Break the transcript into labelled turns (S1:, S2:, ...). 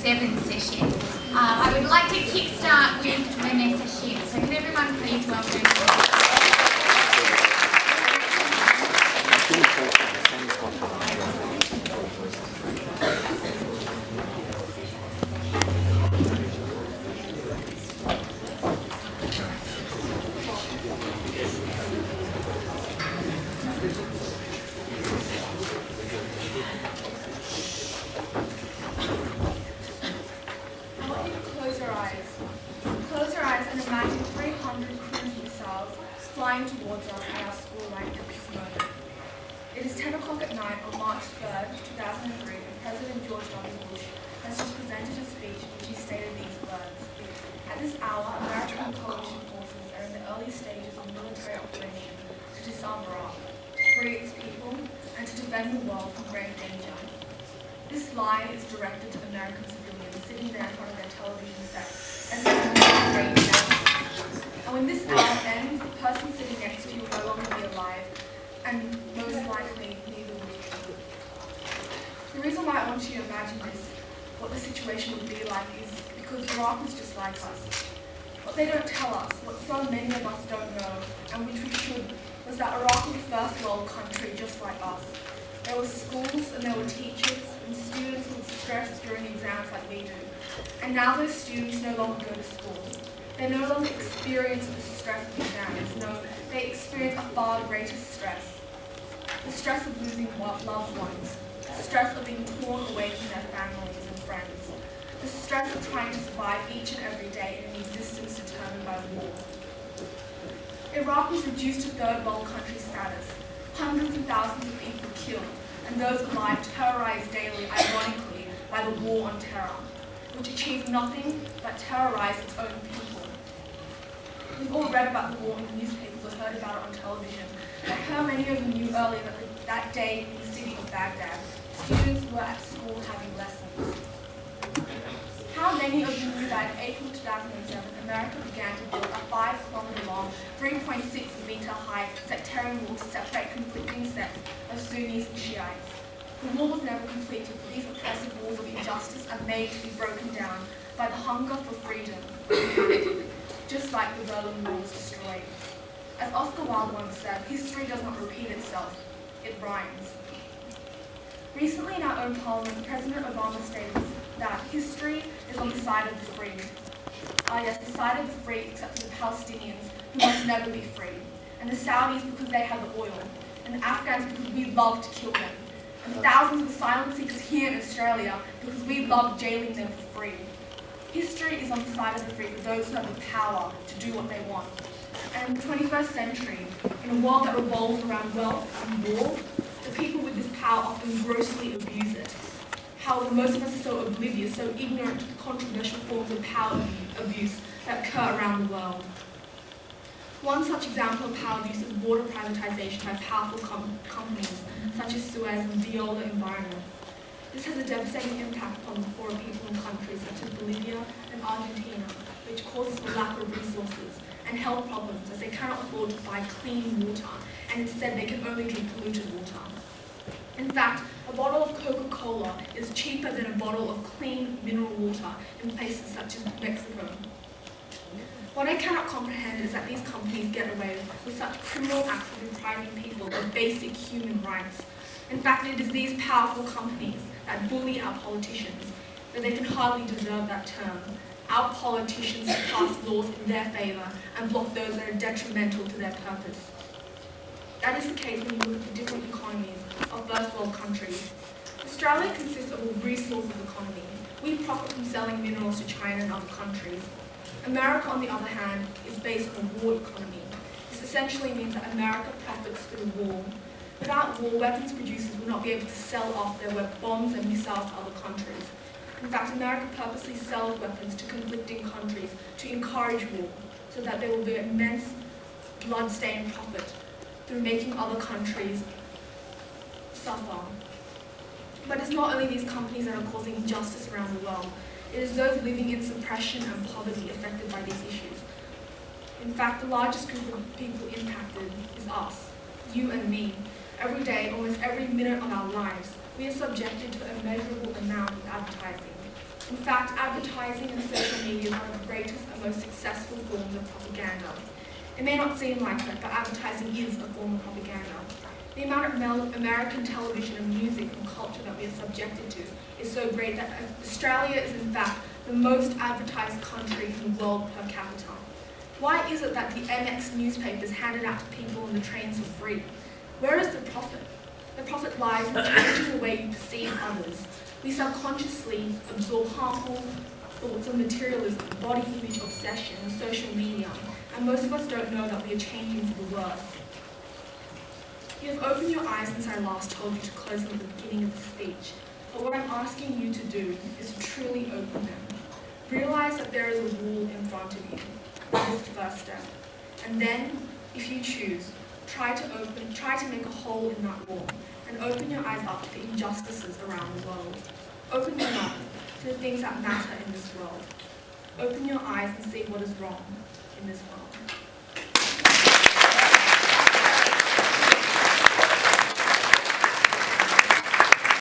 S1: 7 session. I would like to kickstart with Vanessa Shipp. So can everyone please welcome
S2: flying towards us at our school right at this moment. It is 10 o'clock at night on March 3rd, 2003, and President George W. Bush has just presented a speech in which he stated these words. At this hour, American coalition forces are in the early stages of military operation to disarm Iraq, to free its people, and to defend the world from grave danger. This lie is directed to American civilians sitting there in front of their television sets and rain down. And when this hour ends, the person sitting next to you will no longer be alive, and most likely neither will you. The reason why I want you to imagine this, what the situation would be like, is because Iraq is just like us. What they don't tell us, what so many of us don't know, and which we should, was that Iraq was a first world country just like us. There were schools and there were teachers, and students would stress during exams like we do. And now those students no longer go to school. They no longer experience the stress of exams. No, they experience a far greater stress. The stress of losing loved ones. The stress of being torn away from their families and friends. The stress of trying to survive each and every day in an existence determined by war. Iraq was reduced to third world country status. Hundreds of thousands of people killed, and those alive terrorized daily, ironically, by the war on terror, which achieved nothing but terrorize its own people. We've all read about the war in the newspapers or heard about it on television, but how many of you knew earlier that day in the city of Baghdad, students were at school having lessons? How many of you knew that in April 2007, America began to build a 5-kilometer-long, 3.6-meter-high sectarian wall to separate conflicting sects of Sunnis and Shiites? The wall was never completed, so these oppressive walls of injustice are made to be broken down by the hunger for freedom, just like the Berlin Wall was destroyed. As Oscar Wilde once said, history does not repeat itself, it rhymes. Recently in our own parliament, President Obama stated that history is on the side of the free. Yes, the side of the free except for the Palestinians, who must never be free, and the Saudis because they have the oil, and the Afghans because we love to kill them, and thousands of asylum seekers here in Australia because we love jailing them for free. History is on the side of the free for those who have the power to do what they want. And in the 21st century, in a world that revolves around wealth and war, the people with this power often grossly abuse it. However, most of us are so oblivious, so ignorant to the controversial forms of power abuse that occur around the world. One such example of power abuse is water privatization by powerful companies such as Suez and Veolia Environment. This has a devastating impact upon the poorer people in countries such as Bolivia and Argentina, which causes a lack of resources and health problems as they cannot afford to buy clean water, and instead they can only drink polluted water. In fact, a bottle of Coca-Cola is cheaper than a bottle of clean mineral water in places such as Mexico. What I cannot comprehend is that these companies get away with such criminal acts of depriving people of basic human rights. In fact, it is these powerful companies that bully our politicians, but they can hardly deserve that term. Our politicians pass laws in their favour and block those that are detrimental to their purpose. That is the case when you look at the different economies of first world countries. Australia consists of a resources economy. We profit from selling minerals to China and other countries. America, on the other hand, is based on a war economy. This essentially means that America profits through war. Without war, weapons producers will not be able to sell off their bombs and missiles to other countries. In fact, America purposely sells weapons to conflicting countries to encourage war, so that there will be immense blood-stained profit through making other countries suffer. But it's not only these companies that are causing injustice around the world. It is those living in suppression and poverty affected by these issues. In fact, the largest group of people impacted is us, you and me. Every day, almost every minute of our lives, we are subjected to a measurable amount of advertising. In fact, advertising and social media are one of the greatest and most successful forms of propaganda. It may not seem like it, but advertising is a form of propaganda. The amount of American television and music and culture that we are subjected to is so great that Australia is in fact the most advertised country in the world per capita. Why is it that the MX newspaper is handed out to people on the trains for free? Where is the profit? The profit lies in changing the way we perceive others. We subconsciously absorb harmful thoughts of materialism, body image obsession, and social media, and most of us don't know that we are changing for the worse. You have opened your eyes since I last told you to close them at the beginning of the speech, but what I'm asking you to do is to truly open them. Realize that there is a wall in front of you. That is the first step. And then, if you choose, try to make a hole in that wall, and open your eyes up to the injustices around the world. Open them up to the things that matter in this world. Open your eyes and see what is wrong in this world.